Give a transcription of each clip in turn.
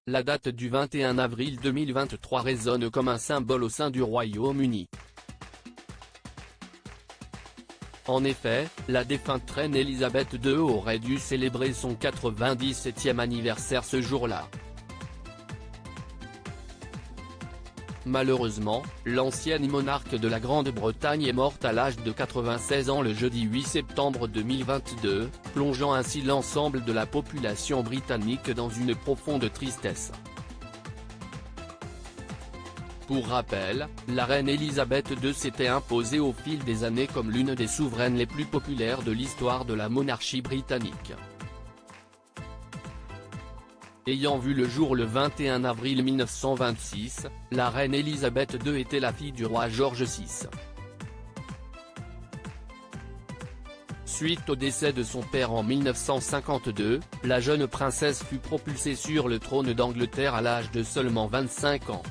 la date du 21 avril 2023 résonne comme un symbole au sein du Royaume-Uni. En effet, la défunte reine Elisabeth II aurait dû célébrer son 97e anniversaire ce jour-là. Malheureusement, l'ancienne monarque de la Grande-Bretagne est morte à l'âge de 96 ans le jeudi 8 septembre 2022, plongeant ainsi l'ensemble de la population britannique dans une profonde tristesse. Pour rappel, la reine Elisabeth II s'était imposée au fil des années comme l'une des souveraines les plus populaires de l'histoire de la monarchie britannique. Ayant vu le jour le 21 avril 1926, la reine Elisabeth II était la fille du roi George VI. Suite au décès de son père en 1952, la jeune princesse fut propulsée sur le trône d'Angleterre à l'âge de seulement 25 ans.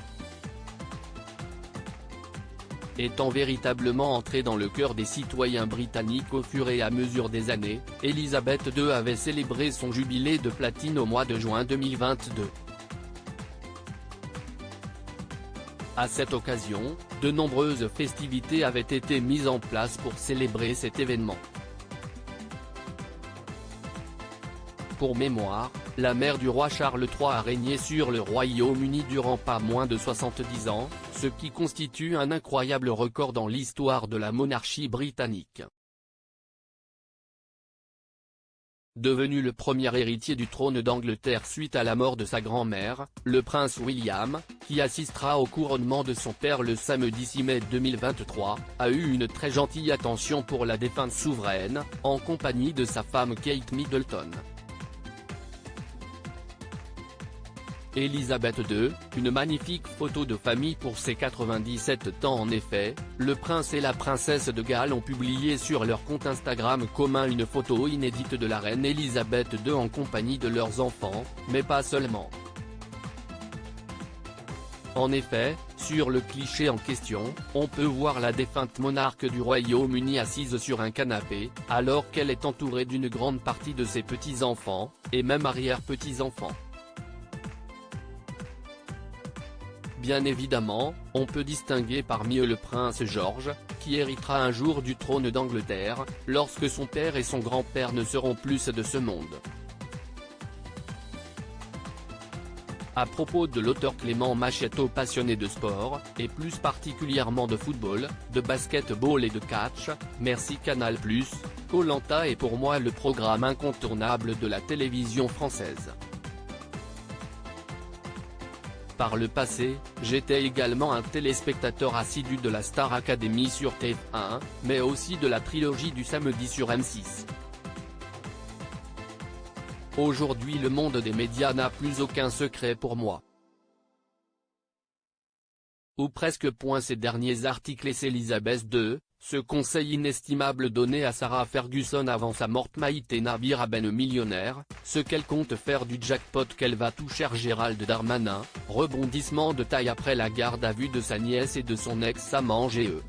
Étant véritablement entrée dans le cœur des citoyens britanniques au fur et à mesure des années, Elisabeth II avait célébré son jubilé de platine au mois de juin 2022. À cette occasion, de nombreuses festivités avaient été mises en place pour célébrer cet événement. Pour mémoire, la mère du roi Charles III a régné sur le Royaume-Uni durant pas moins de 70 ans, ce qui constitue un incroyable record dans l'histoire de la monarchie britannique. Devenu le premier héritier du trône d'Angleterre suite à la mort de sa grand-mère, le prince William, qui assistera au couronnement de son père le samedi 6 mai 2023, a eu une très gentille attention pour la défunte souveraine, en compagnie de sa femme Kate Middleton. Elisabeth II, une magnifique photo de famille pour ses 97 ans. En effet, le prince et la princesse de Galles ont publié sur leur compte Instagram commun une photo inédite de la reine Elisabeth II en compagnie de leurs enfants, mais pas seulement. En effet, sur le cliché en question, on peut voir la défunte monarque du Royaume-Uni assise sur un canapé, alors qu'elle est entourée d'une grande partie de ses petits-enfants, et même arrière-petits-enfants. Bien évidemment, on peut distinguer parmi eux le prince George, qui héritera un jour du trône d'Angleterre, lorsque son père et son grand-père ne seront plus de ce monde. À propos de l'auteur Clément Machetto, passionné de sport, et plus particulièrement de football, de basketball et de catch, merci Canal+, Koh-Lanta est pour moi le programme incontournable de la télévision française. Par le passé, j'étais également un téléspectateur assidu de la Star Academy sur TF1, mais aussi de la trilogie du samedi sur M6. Aujourd'hui le monde des médias n'a plus aucun secret pour moi. Ou presque. Ces derniers articles et Elisabeth II, ce conseil inestimable donné à Sarah Ferguson avant sa mort. Maïté Nabir Ben millionnaire, ce qu'elle compte faire du jackpot qu'elle va toucher. Gérald Darmanin, rebondissement de taille après la garde à vue de sa nièce et de son ex-amant GE.